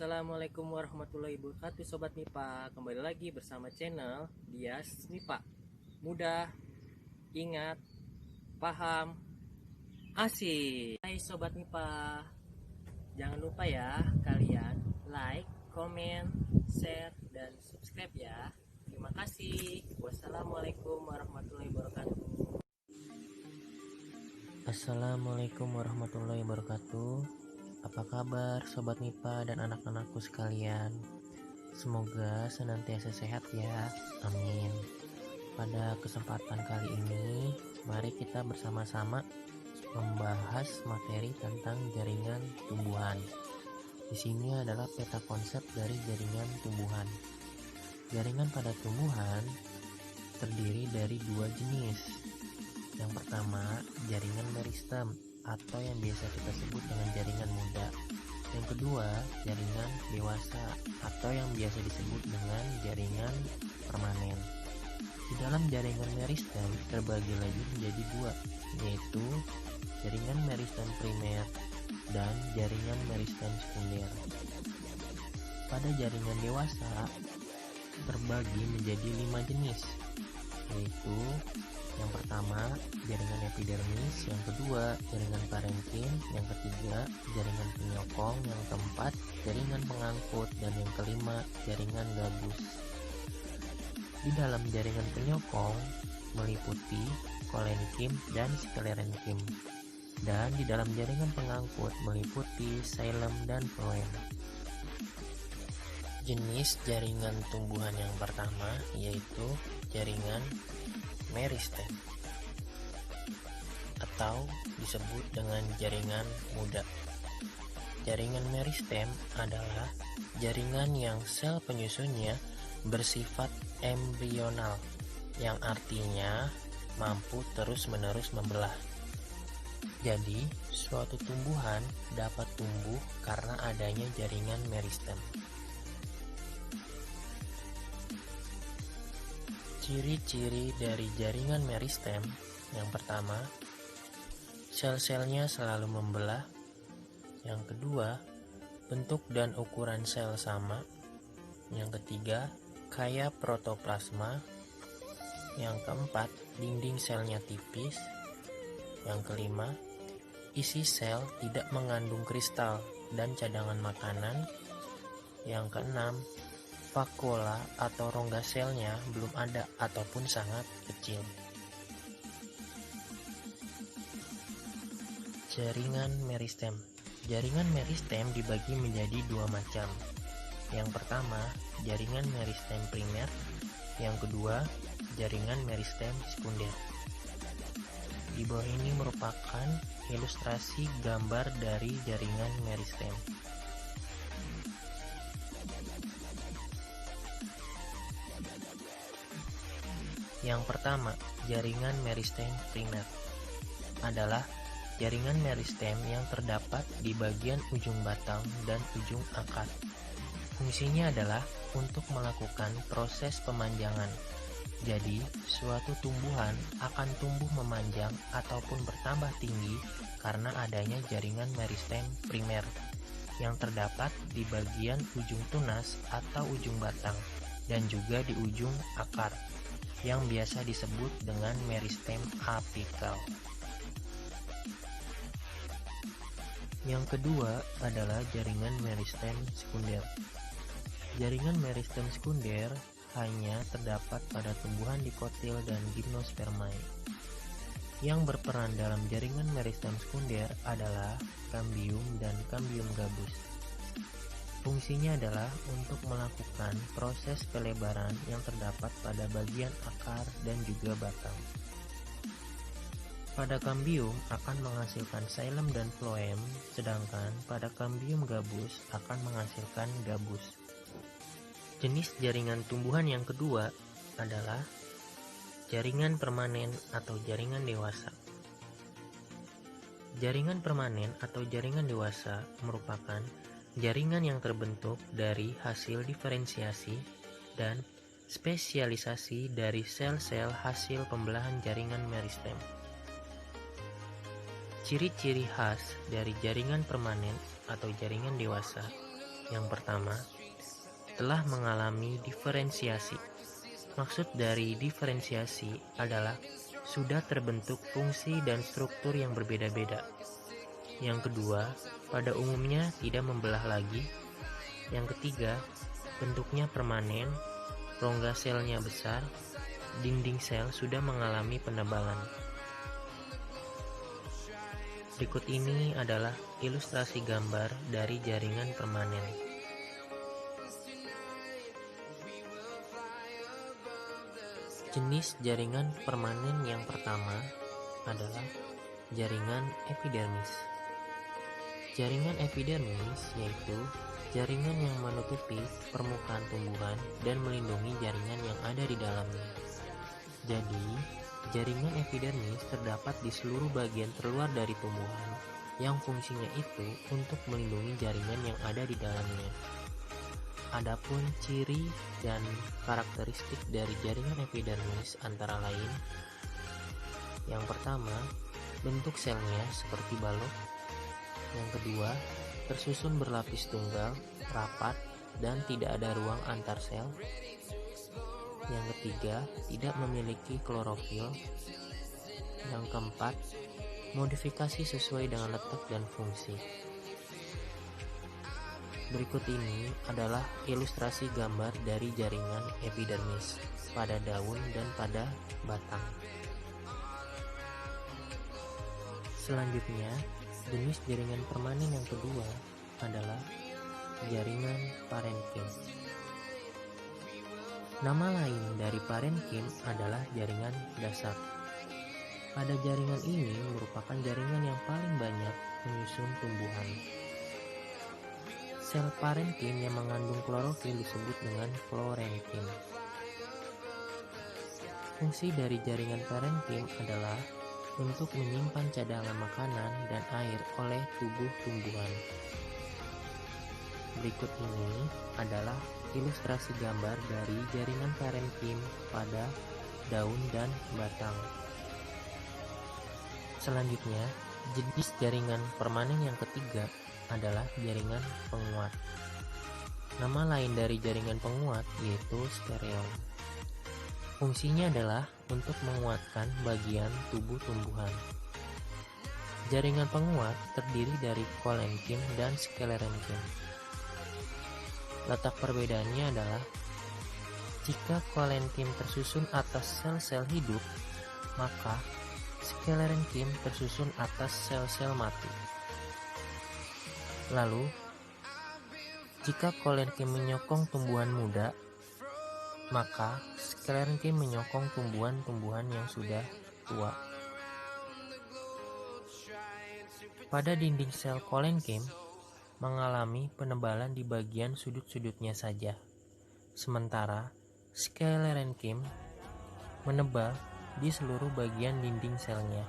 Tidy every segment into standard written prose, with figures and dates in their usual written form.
Assalamualaikum warahmatullahi wabarakatuh Sobat MIPA. Kembali lagi bersama channel Dias MIPA. Mudah, ingat, paham, asik. Hai Sobat MIPA, jangan lupa ya kalian like, komen, share, dan subscribe ya. Terima kasih. Wassalamualaikum warahmatullahi wabarakatuh. Assalamualaikum warahmatullahi wabarakatuh. Apa kabar Sobat MIPA dan anak-anakku sekalian? Semoga senantiasa sehat ya, amin. Pada kesempatan kali ini, mari kita bersama-sama membahas materi tentang jaringan tumbuhan. Di sini adalah peta konsep dari jaringan tumbuhan. Jaringan pada tumbuhan terdiri dari dua jenis. Yang pertama, jaringan meristem atau yang biasa kita sebut dengan jaringan muda. Yang kedua, jaringan dewasa atau yang biasa disebut dengan jaringan permanen. Di dalam jaringan meristem terbagi lagi menjadi dua, yaitu jaringan meristem primer dan jaringan meristem sekunder. Pada jaringan dewasa terbagi menjadi 5 jenis, yaitu yang pertama jaringan epidermis, yang kedua jaringan parenkim, yang ketiga jaringan penyokong, yang keempat jaringan pengangkut, dan yang kelima jaringan gabus. Di dalam jaringan penyokong meliputi kolenkim dan sklerenkim, dan di dalam jaringan pengangkut meliputi xilem dan floem. Jenis jaringan tumbuhan yang pertama yaitu jaringan meristem atau disebut dengan jaringan muda. Jaringan meristem adalah jaringan yang sel penyusunnya bersifat embrional, yang artinya mampu terus-menerus membelah. Jadi, suatu tumbuhan dapat tumbuh karena adanya jaringan meristem. Ciri-ciri dari jaringan meristem: yang pertama, sel-selnya selalu membelah. Yang kedua, bentuk dan ukuran sel sama. Yang ketiga, kaya protoplasma. Yang keempat, dinding selnya tipis. Yang kelima, isi sel tidak mengandung kristal dan cadangan makanan. Yang keenam, vakuola atau rongga selnya belum ada ataupun sangat kecil. Jaringan meristem. Jaringan meristem dibagi menjadi dua macam. Yang pertama, jaringan meristem primer. Yang kedua, jaringan meristem sekunder. Di bawah ini merupakan ilustrasi gambar dari jaringan meristem. Yang pertama, jaringan meristem primer adalah jaringan meristem yang terdapat di bagian ujung batang dan ujung akar. Fungsinya adalah untuk melakukan proses pemanjangan. Jadi, suatu tumbuhan akan tumbuh memanjang ataupun bertambah tinggi karena adanya jaringan meristem primer yang terdapat di bagian ujung tunas atau ujung batang dan juga di ujung akar, yang biasa disebut dengan meristem apikal. Yang kedua adalah jaringan meristem sekunder. Jaringan meristem sekunder hanya terdapat pada tumbuhan dikotil dan gimnospermae. Yang berperan dalam jaringan meristem sekunder adalah kambium dan kambium gabus. Fungsinya adalah untuk melakukan proses pelebaran yang terdapat pada bagian akar dan juga batang. Pada kambium akan menghasilkan xilem dan floem, sedangkan pada kambium gabus akan menghasilkan gabus. Jenis jaringan tumbuhan yang kedua adalah jaringan permanen atau jaringan dewasa. Jaringan permanen atau jaringan dewasa merupakan jaringan yang terbentuk dari hasil diferensiasi dan spesialisasi dari sel-sel hasil pembelahan jaringan meristem. Ciri-ciri khas dari jaringan permanen atau jaringan dewasa Yang pertama, telah mengalami diferensiasi. Maksud dari diferensiasi adalah sudah terbentuk fungsi dan struktur yang berbeda-beda. Yang kedua, pada umumnya tidak membelah lagi. Yang ketiga, bentuknya permanen, rongga selnya besar, dinding sel sudah mengalami penebalan. Berikut ini adalah ilustrasi gambar dari jaringan permanen. Jenis jaringan permanen yang pertama adalah jaringan epidermis. Jaringan epidermis yaitu jaringan yang menutupi permukaan tumbuhan dan melindungi jaringan yang ada di dalamnya. Jadi, jaringan epidermis terdapat di seluruh bagian terluar dari tumbuhan yang fungsinya itu untuk melindungi jaringan yang ada di dalamnya. Adapun ciri dan karakteristik dari jaringan epidermis antara lain, yang pertama, bentuk selnya seperti balok. Yang kedua, tersusun berlapis tunggal, rapat, dan tidak ada ruang antar sel. Yang ketiga, tidak memiliki klorofil. Yang keempat, modifikasi sesuai dengan letak dan fungsi. Berikut ini adalah ilustrasi gambar dari jaringan epidermis pada daun dan pada batang. Selanjutnya, jenis jaringan permanen yang kedua adalah jaringan parenkim. Nama lain dari parenkim adalah jaringan dasar. Pada jaringan ini merupakan jaringan yang paling banyak menyusun tumbuhan. Sel parenkim yang mengandung klorofil disebut dengan florenkim. Fungsi dari jaringan parenkim adalah untuk menyimpan cadangan makanan dan air oleh tubuh tumbuhan. Berikut ini adalah ilustrasi gambar dari jaringan parenkim pada daun dan batang. Selanjutnya, jenis jaringan permanen yang ketiga adalah jaringan penguat. Nama lain dari jaringan penguat yaitu stereon. Fungsinya adalah untuk menguatkan bagian tubuh tumbuhan. Jaringan penguat terdiri dari kolenkim dan sklerenkim. Letak perbedaannya adalah jika kolenkim tersusun atas sel-sel hidup, maka sklerenkim tersusun atas sel-sel mati. Lalu, jika kolenkim menyokong tumbuhan muda, maka sklerenkim menyokong tumbuhan-tumbuhan yang sudah tua. Pada dinding sel kolenkim mengalami penebalan di bagian sudut-sudutnya saja, sementara sklerenkim menebal di seluruh bagian dinding selnya.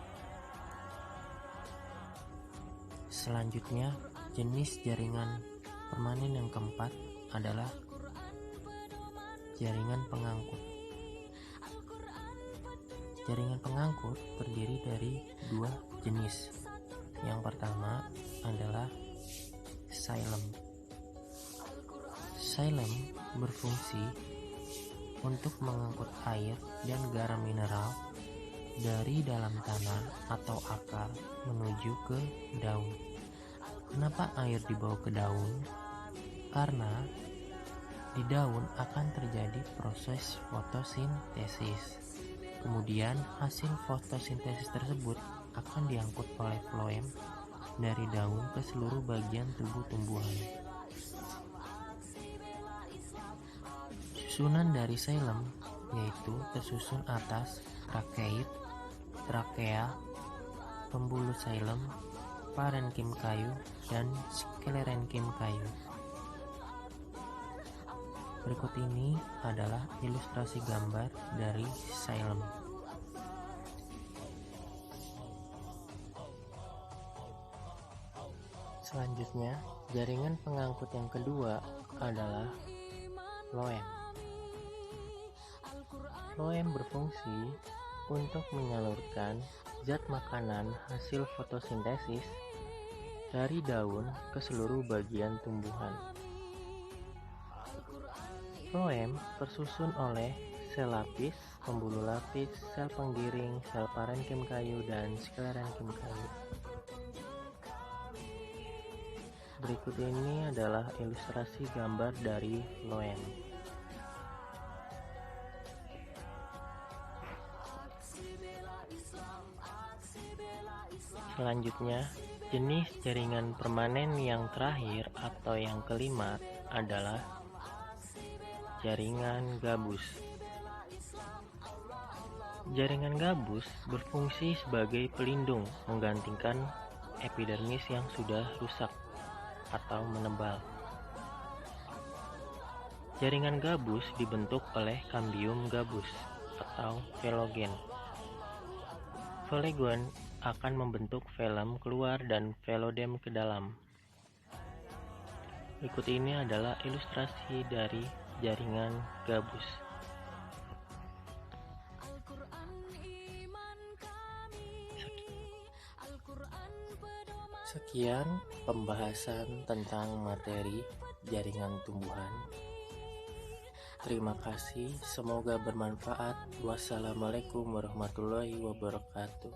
Selanjutnya, jenis jaringan permanen yang keempat adalah jaringan pengangkut. Jaringan pengangkut terdiri dari dua jenis. Yang pertama adalah xylem. Xylem berfungsi untuk mengangkut air dan garam mineral dari dalam tanah atau akar menuju ke daun. Kenapa air dibawa ke daun? Karena di daun akan terjadi proses fotosintesis. Kemudian hasil fotosintesis tersebut akan diangkut oleh floem dari daun ke seluruh bagian tubuh tumbuhan. Susunan dari xylem yaitu tersusun atas trakeit, trakea, pembuluh xylem, parenkim kayu, dan sklerenkim kayu. Berikut ini adalah ilustrasi gambar dari xylem. Selanjutnya, jaringan pengangkut yang kedua adalah floem. Floem berfungsi untuk menyalurkan zat makanan hasil fotosintesis dari daun ke seluruh bagian tumbuhan. Floem tersusun oleh sel lapis, pembuluh lapis, sel penggiring, sel parenkim kayu, dan sklerenkim kayu. Berikut ini adalah ilustrasi gambar dari floem. Selanjutnya, jenis jaringan permanen yang terakhir atau yang kelima adalah jaringan gabus. Jaringan gabus berfungsi sebagai pelindung, menggantikan epidermis yang sudah rusak atau menebal. Jaringan gabus dibentuk oleh kambium gabus atau velogen. Velogen akan membentuk velum keluar dan velodem ke dalam. Berikut ini adalah ilustrasi dari jaringan gabus. Sekian pembahasan tentang materi jaringan tumbuhan. Terima kasih, semoga bermanfaat. Wassalamualaikum warahmatullahi wabarakatuh.